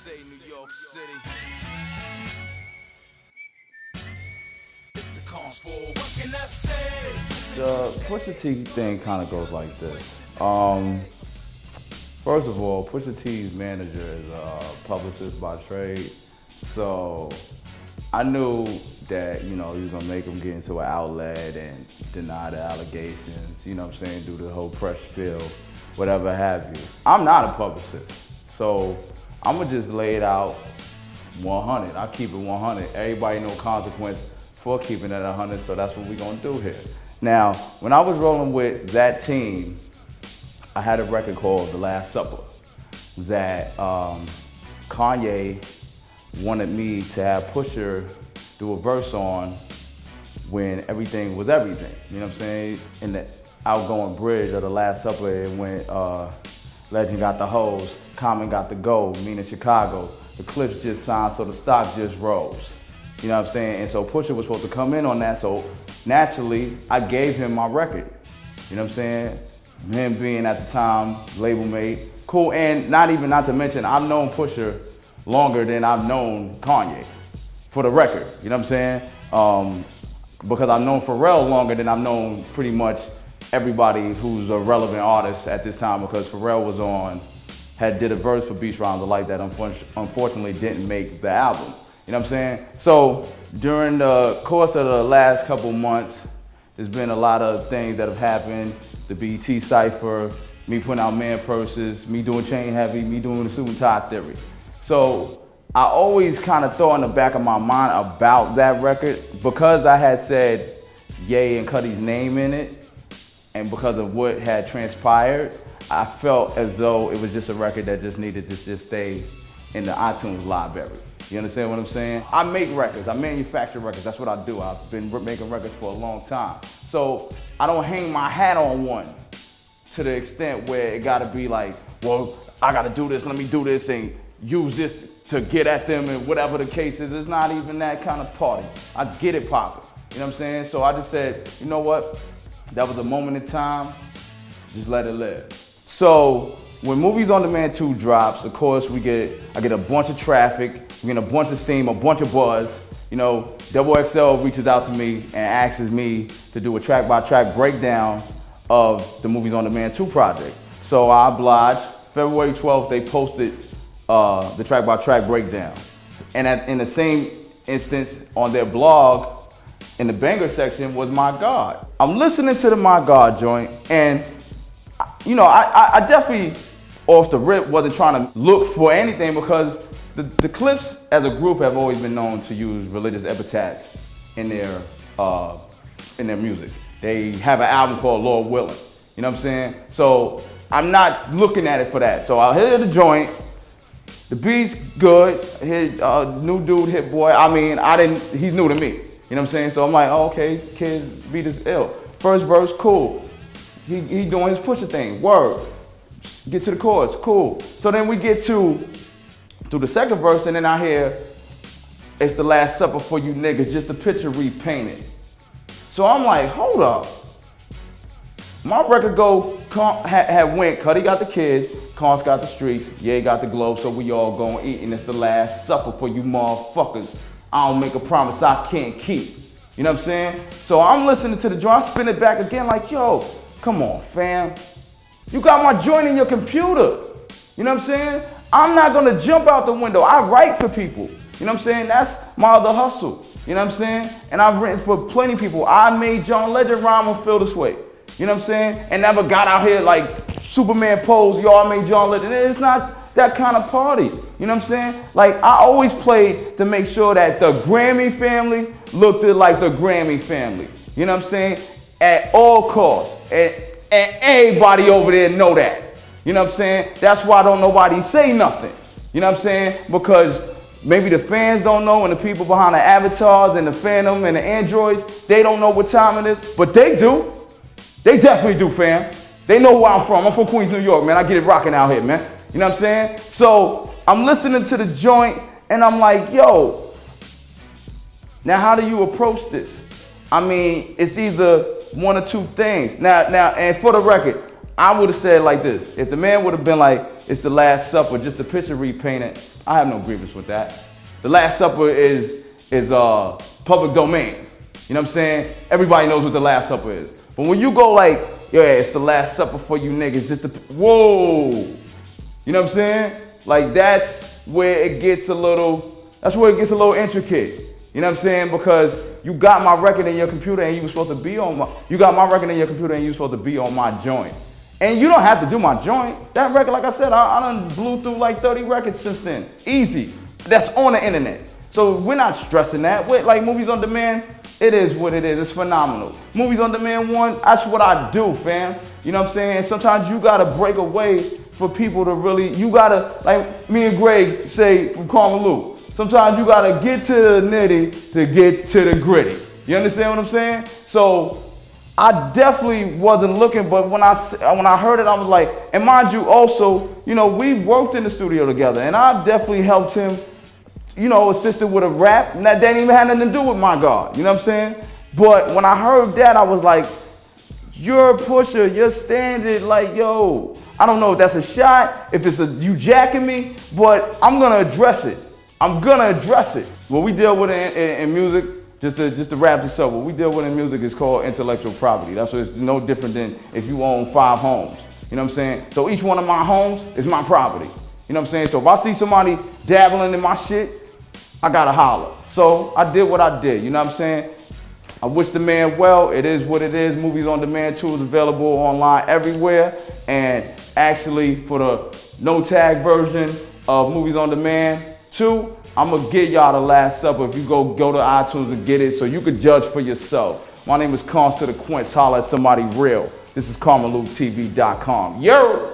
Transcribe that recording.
say New York City. It's the Console. What can I say? The Pusha T thing kind of goes like this. First of all, Pusha T's manager is a publicist by trade, so I knew that, you know, he was gonna make him get into an outlet and deny the allegations, you know what I'm saying, do the whole press spiel, whatever have you. I'm not a publicist, so I'm gonna just lay it out 100. I keep it 100. Everybody no consequence for keeping it 100, so that's what we're gonna do here. Now, when I was rolling with that team, I had a record called The Last Supper that Kanye wanted me to have Pusha do a verse on when everything was everything. You know what I'm saying? In the outgoing bridge of The Last Supper, it went Legend got the hose, Common got the gold, meaning Chicago. The Clips just signed, so the stock just rose. You know what I'm saying? And so Pusha was supposed to come in on that, so naturally, I gave him my record. You know what I'm saying? Him being at the time label mate, cool, and not to mention, I've known Pusha longer than I've known Kanye, for the record. You know what I'm saying? Because I've known Pharrell longer than I've known pretty much everybody who's a relevant artist at this time, because Pharrell did a verse for Beach Rhymes Like that unfortunately didn't make the album. You know what I'm saying? So during the course of the last couple months, there's been a lot of things that have happened. The BET Cypher, me putting out Man Purses, me doing Chain Heavy, me doing the Suit and Tie Theory. So I always kind of thought in the back of my mind about that record, because I had said Ye and Cudi's name in it, and because of what had transpired, I felt as though it was just a record that just needed to just stay in the iTunes library. You understand what I'm saying? I make records, I manufacture records, that's what I do. I've been making records for a long time. So I don't hang my hat on one to the extent where it gotta be like, well, I gotta do this, let me do this and use this to get at them and whatever the case is. It's not even that kind of party. I get it popping, you know what I'm saying? So I just said, you know what? That was a moment in time, just let it live. So when Movies on Demand 2 drops, of course I get a bunch of traffic, we get a bunch of steam, a bunch of buzz. You know, Double XL reaches out to me and asks me to do a track-by-track breakdown of the Movies on Demand 2 project. So I obliged. February 12th, they posted the track-by-track breakdown. And in the same instance, on their blog, in the banger section was My God. I'm listening to the My God joint, and you know, I definitely, off the rip, wasn't trying to look for anything, because the Clips as a group have always been known to use religious epithets in their music. They have an album called Lord Willing. You know what I'm saying? So I'm not looking at it for that. So I hit the joint. The beat's good. His new dude, Hit Boy. I mean, he's new to me. You know what I'm saying? So I'm like, oh, okay, kid's beat is ill. First verse, cool. He doing his Pusha thing, word. Get to the chorus, cool. So then we get to the second verse, and then I hear, it's the last supper for you niggas, just a picture repainted. So I'm like, hold up. My record had went, Cudi got the kids, Cons got the streets, Ye got the globe, so we all gon' eat, and it's the last supper for you motherfuckers. I don't make a promise I can't keep. You know what I'm saying? So I'm listening to the joint, I spin it back again like, yo, come on, fam. You got my joint in your computer. You know what I'm saying? I'm not gonna jump out the window. I write for people. You know what I'm saying? That's my other hustle. You know what I'm saying? And I've written for plenty of people. I made John Legend rhyme on Feel This Way. You know what I'm saying? And never got out here like Superman pose, yo, I made John Legend. It's not that kind of party. You know what I'm saying? Like, I always play to make sure that the Grammy family looked like the Grammy family. You know what I'm saying? At all costs. And everybody over there know that. You know what I'm saying? That's why don't nobody say nothing. You know what I'm saying? Because maybe the fans don't know, and the people behind the avatars and the Phantom and the Androids, they don't know what time it is, but they do. They definitely do, fam. They know where I'm from. I'm from Queens, New York, man. I get it rocking out here, man. You know what I'm saying? So I'm listening to the joint, and I'm like, yo, now how do you approach this? I mean, it's either one or two things. Now, and for the record, I would have said like this. If the man would have been like, it's the Last Supper, just a picture repainted, I have no grievance with that. The Last Supper is public domain. You know what I'm saying? Everybody knows what the Last Supper is. But when you go like, yeah, it's the Last Supper for you niggas, just the, whoa. You know what I'm saying? Like that's where it gets a little intricate. You know what I'm saying? Because you got my record in your computer and you were supposed to be on my, you got my record in your computer and you were supposed to be on my joint. And you don't have to do my joint. That record, like I said, I done blew through like 30 records since then. Easy. That's on the internet. So we're not stressing that. Like Movies on Demand, it is what it is. It's phenomenal. Movies on Demand 1, that's what I do, fam. You know what I'm saying? Sometimes you gotta break away for people to really, you gotta, like me and Greg say from Karmaloop, sometimes you gotta get to the nitty to get to the gritty. You understand what I'm saying? So I definitely wasn't looking, but when I heard it, I was like, and mind you also, you know, we've worked in the studio together and I've definitely helped him, you know, assisted with a rap, and that didn't even have nothing to do with my God, you know what I'm saying? But when I heard that, I was like, you're a pusher, you're standing like, yo, I don't know if that's a shot, if it's you jacking me, but I'm gonna address it. I'm gonna address it. What we deal with in music, just to wrap this up, what we deal with in music is called intellectual property. That's what it's no different than if you own 5 homes. You know what I'm saying? So each one of my homes is my property. You know what I'm saying? So if I see somebody dabbling in my shit, I gotta holler. So I did what I did, you know what I'm saying? I wish the man well. It is what it is. Movies on Demand 2 is available online everywhere. And actually, for the no tag version of Movies on Demand 2, I'm gonna get y'all the Last Supper if you go to iTunes and get it so you can judge for yourself. My name is Karms to the Quince. Holla at somebody real. This is KarmaloopTV.com. Yo!